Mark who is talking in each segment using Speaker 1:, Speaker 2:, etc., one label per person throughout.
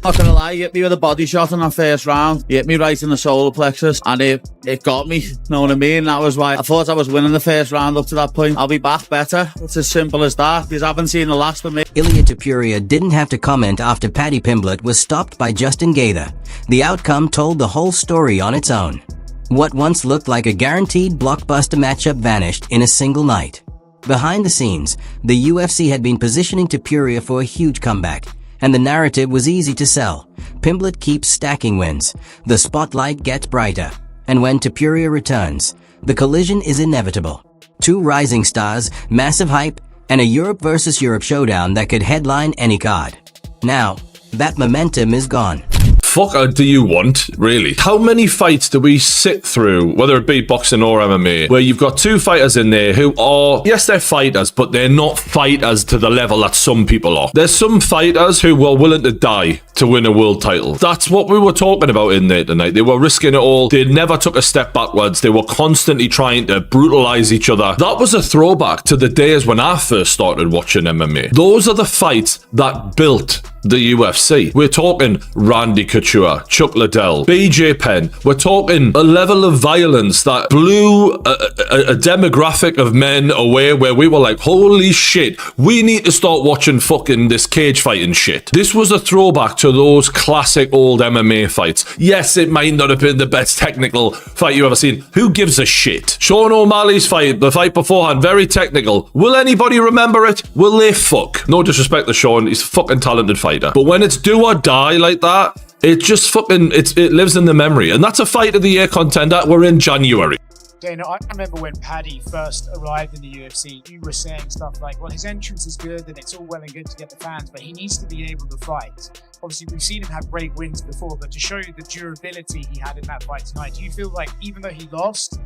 Speaker 1: Not gonna lie, he hit me with a body shot in that first round. He hit me right in the solar plexus and it got me, you know what I mean? That was why I thought I was winning the first round up to that point. I'll be back better. It's as simple as that, because I haven't seen the last of me.
Speaker 2: Ilia Topuria didn't have to comment after Paddy Pimblett was stopped by Justin Gaethje. The outcome told the whole story on its own. What once looked like a guaranteed blockbuster matchup vanished in a single night. Behind the scenes, the UFC had been positioning Topuria for a huge comeback, and the narrative was easy to sell. Pimblett keeps stacking wins. The spotlight gets brighter. And when Topuria returns, the collision is inevitable. Two rising stars, massive hype, and a Europe versus Europe showdown that could headline any card. Now, that momentum is gone.
Speaker 3: Fuck do you want, really? How many fights do we sit through, whether it be boxing or MMA, where you've got two fighters in there who are, yes, they're fighters, but they're not fighters to the level that some people are. There's some fighters who were willing to die to win a world title. That's what we were talking about in there tonight. They were risking it all. They never took a step backwards. They were constantly trying to brutalize each other. That was a throwback to the days when I first started watching MMA. Those are the fights that built the UFC. We're talking Randy Couture, Chuck Liddell, BJ Penn. We're talking a level of violence that blew a demographic of men away, where we were like, holy shit, we need to start watching fucking this cage fighting shit. This was a throwback to those classic old MMA fights. Yes, it might not have been the best technical fight you've ever seen. Who gives a shit? Sean O'Malley's fight, the fight beforehand, very technical. Will anybody remember it? Will they fuck? No disrespect to Sean, he's a fucking talented fighter. But when it's do or die like that, it just fucking, it lives in the memory. And that's a fight of the year contender. We're in January.
Speaker 4: Dana, I remember when Paddy first arrived in the UFC, you were saying stuff like, well, his entrance is good and it's all well and good to get the fans, but he needs to be able to fight. Obviously, we've seen him have great wins before, but to show you the durability he had in that fight tonight, do you feel like even though he lost,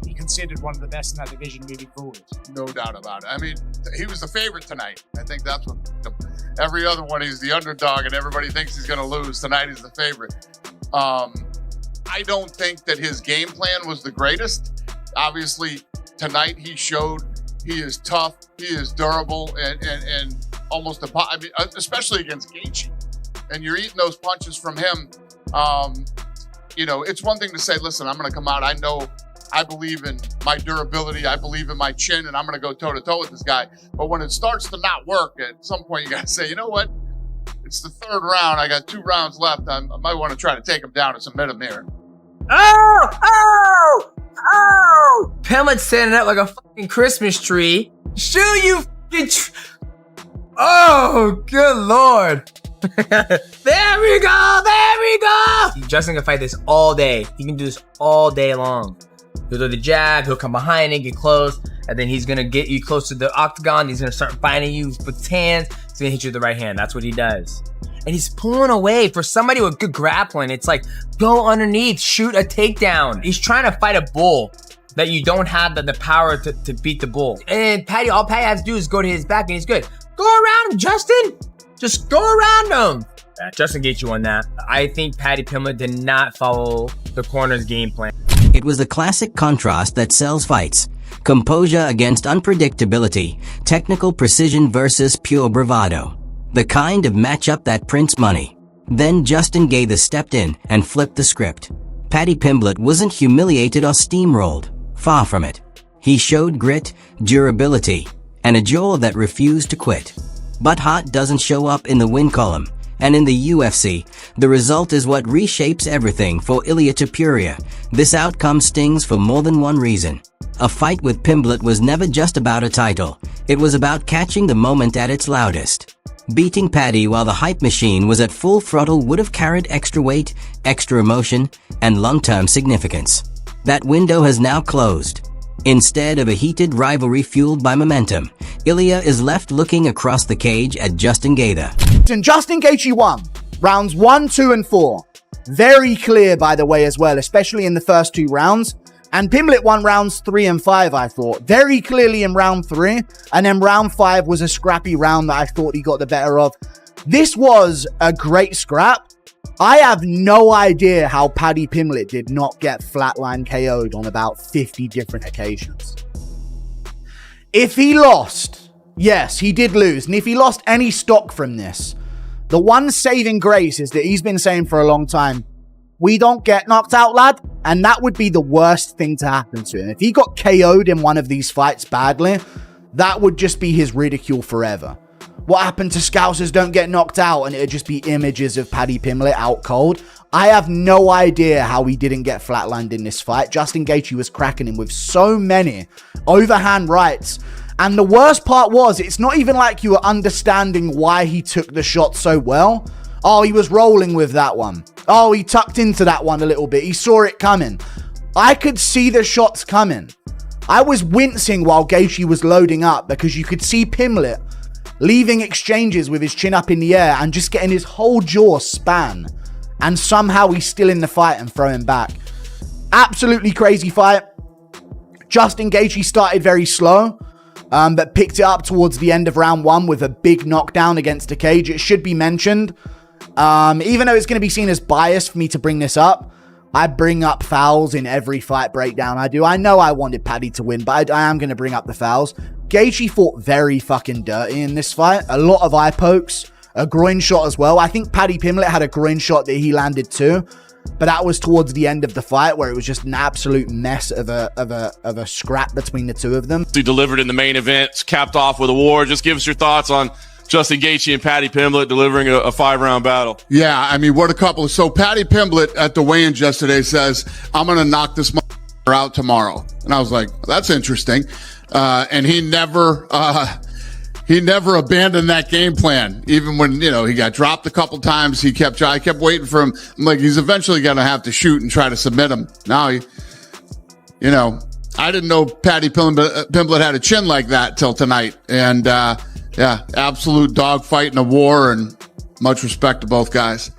Speaker 4: he considered one of the best in that division moving forward?
Speaker 5: No doubt about it. I mean, he was the favorite tonight. I think that's what every other one, he's the underdog and everybody thinks he's going to lose. Tonight he's the favorite. I don't think that his game plan was the greatest. Obviously, tonight he showed he is tough, he is durable, and almost I mean, especially against Gaethje. And you're eating those punches from him. You know, it's one thing to say, listen, I'm going to come out. I know I believe in my durability. I believe in my chin, and I'm going to go toe-to-toe with this guy. But when it starts to not work, at some point you got to say, you know what? It's the third round. I got 2 rounds left. I might want to try to take him down and submit him here.
Speaker 6: Oh! Pimblett standing up like a fucking Christmas tree. Shoot, you fucking oh, good lord. There we go! Justin can fight this all day. He can do this all day long. He'll do the jab, he'll come behind it, get close, and then he's gonna get you close to the octagon. He's gonna start fighting you with his hands. He's gonna hit you with the right hand. That's what he does. And he's pulling away. For somebody with good grappling, it's like, go underneath, shoot a takedown. He's trying to fight a bull that you don't have the power to beat the bull. And all Paddy has to do is go to his back and he's good. Go around him, Justin. Just go around him. Justin Gaethje won that. I think Paddy Pimblett did not follow the corner's game plan.
Speaker 2: It was the classic contrast that sells fights. Composure against unpredictability. Technical precision versus pure bravado. The kind of matchup that prints money. Then Justin Gaethje stepped in and flipped the script. Paddy Pimblett wasn't humiliated or steamrolled. Far from it. He showed grit, durability, and a jaw that refused to quit. But heart doesn't show up in the win column. And in the UFC, the result is what reshapes everything for Ilia Topuria. This outcome stings for more than one reason. A fight with Pimblett was never just about a title. It was about catching the moment at its loudest. Beating Paddy while the hype machine was at full throttle would have carried extra weight, extra emotion, and long-term significance. That window has now closed. Instead of a heated rivalry fueled by momentum, Ilia is left looking across the cage at Justin Gaethje.
Speaker 7: And Justin Gaethje won rounds 1, 2, and 4. Very clear, by the way, as well, especially in the first 2 rounds. And Pimblett won rounds 3 and 5, I thought. Very clearly in round 3. And then round 5 was a scrappy round that I thought he got the better of. This was a great scrap. I have no idea how Paddy Pimblett did not get flatline KO'd on about 50 different occasions. If he lost, yes, he did lose. And if he lost any stock from this, The one saving grace is that he's been saying for a long time, we don't get knocked out, lad. And that would be the worst thing to happen to him. If he got KO'd in one of these fights badly, that would just be his ridicule forever. What happened to Scousers don't get knocked out, and it'd just be images of Paddy Pimblett out cold. I have no idea how he didn't get flatlined in this fight. Justin Gaethje was cracking him with so many overhand rights. And the worst part was, it's not even like you were understanding why he took the shot so well. Oh, he was rolling with that one. Oh, he tucked into that one a little bit. He saw it coming. I could see the shots coming. I was wincing while Gaethje was loading up because you could see Pimblett leaving exchanges with his chin up in the air and just getting his whole jaw span. And somehow he's still in the fight and throwing back. Absolutely crazy fight. Justin Gaethje started very slow, but picked it up towards the end of round 1 with a big knockdown against the cage. It should be mentioned, even though it's going to be seen as biased for me to bring this up, I bring up fouls in every fight breakdown I do. I know I wanted Paddy to win, but I am going to bring up the fouls. Gaethje fought very fucking dirty in this fight. A lot of eye pokes, a groin shot as well. I think Paddy Pimblett had a groin shot that he landed too, but that was towards the end of the fight where it was just an absolute mess of a scrap between the two of them.
Speaker 8: He delivered in the main event, it's capped off with a war. Just give us your thoughts on Justin Gaethje and Paddy Pimblett delivering a 5-round battle.
Speaker 5: Yeah, I mean, what a couple. So Paddy Pimblett at the weigh-in yesterday says, I'm going to knock this motherfucker out tomorrow. And I was like, that's interesting. And he never abandoned that game plan. Even when, he got dropped a couple times, I kept waiting for him. I'm like, he's eventually going to have to shoot and try to submit him. Now, I didn't know Paddy Pimblett had a chin like that till tonight. And, yeah, absolute dogfight in a war, and much respect to both guys.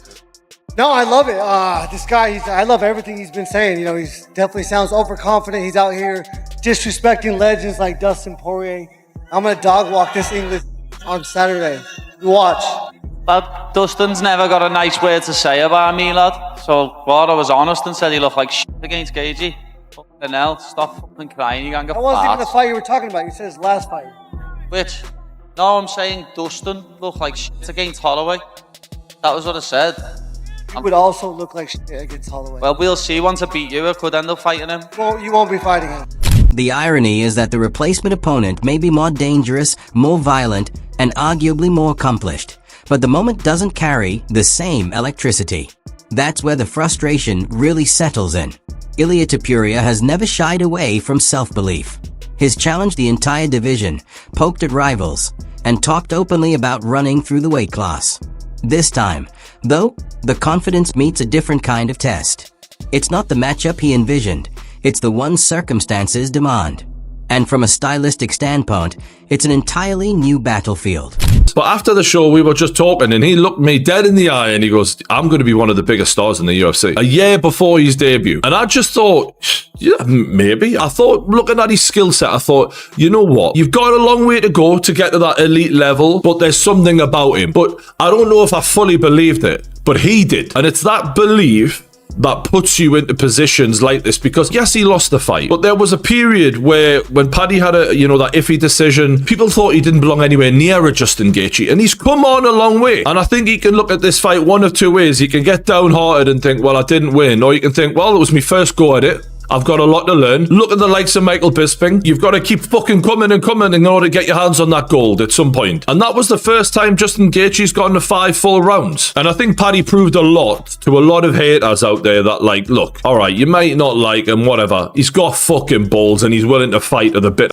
Speaker 9: No, I love it. This guy, I love everything he's been saying. He's definitely sounds overconfident. He's out here disrespecting legends like Justin Poirier. I'm going to dog walk this English on Saturday. You watch.
Speaker 10: Lad, Dustin's never got a nice word to say about me, lad. So, I was honest and said he looked like shit against Gaethje. Fucking hell, stop fucking crying. You can't get
Speaker 9: That wasn't even the fight you were talking about. You said his last fight.
Speaker 10: Which? No, I'm saying Dustin looked like shit against Holloway. That was what I said.
Speaker 9: He would also look like shit against Holloway.
Speaker 10: Well, we'll see. Once I beat you, I could end up fighting him.
Speaker 9: Well, you won't be fighting him.
Speaker 2: The irony is that the replacement opponent may be more dangerous, more violent, and arguably more accomplished, but the moment doesn't carry the same electricity. That's where the frustration really settles in. Ilia Topuria has never shied away from self-belief. He's challenged the entire division, poked at rivals, and talked openly about running through the weight class. This time, though, the confidence meets a different kind of test. It's not the matchup he envisioned, it's the one circumstances demand. And from a stylistic standpoint, it's an entirely new battlefield.
Speaker 3: But after the show, we were just talking, and he looked me dead in the eye, and he goes, I'm going to be one of the biggest stars in the UFC. A year before his debut. And I just thought, yeah, maybe. I thought, looking at his skill set, I thought, you know what? You've got a long way to go to get to that elite level, but there's something about him. But I don't know if I fully believed it, but he did. And it's that belief that puts you into positions like this, because yes, he lost the fight, but there was a period where when Paddy had that iffy decision, people thought he didn't belong anywhere near a Justin Gaethje, and he's come on a long way. And I think he can look at this fight one of two ways. He can get downhearted and think, well, I didn't win, or you can think, well, it was my first go at it. I've got a lot to learn. Look at the likes of Michael Bisping. You've got to keep fucking coming in order to get your hands on that gold at some point. And that was the first time Justin Gaethje's gotten to 5 full rounds. And I think Paddy proved a lot to a lot of haters out there that, like, look, all right, you might not like him, whatever. He's got fucking balls and he's willing to fight to the bit.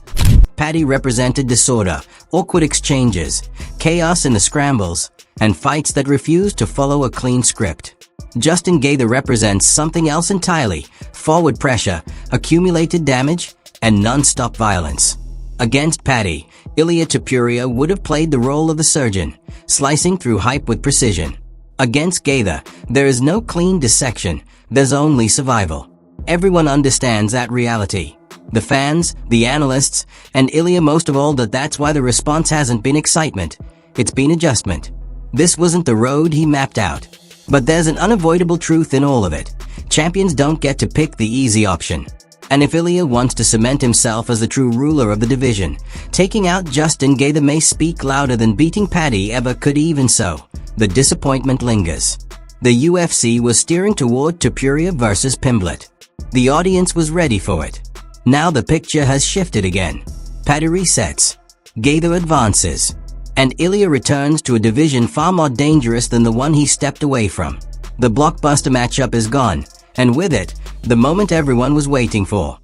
Speaker 2: Paddy represented disorder, awkward exchanges, chaos in the scrambles, and fights that refused to follow a clean script. Justin Gaethje represents something else entirely: forward pressure, accumulated damage, and non-stop violence. Against Paddy, Ilia Topuria would have played the role of the surgeon, slicing through hype with precision. Against Gaethje, there is no clean dissection, there's only survival. Everyone understands that reality. The fans, the analysts, and Ilia most of all, that's why the response hasn't been excitement, it's been adjustment. This wasn't the road he mapped out. But there's an unavoidable truth in all of it. Champions don't get to pick the easy option. And if Ilia wants to cement himself as the true ruler of the division, taking out Justin Gaethje may speak louder than beating Paddy ever could. Even so, the disappointment lingers. The UFC was steering toward Topuria versus Pimblett. The audience was ready for it. Now the picture has shifted again. Paddy resets, Gaethje advances, and Ilia returns to a division far more dangerous than the one he stepped away from. The blockbuster matchup is gone, and with it, the moment everyone was waiting for.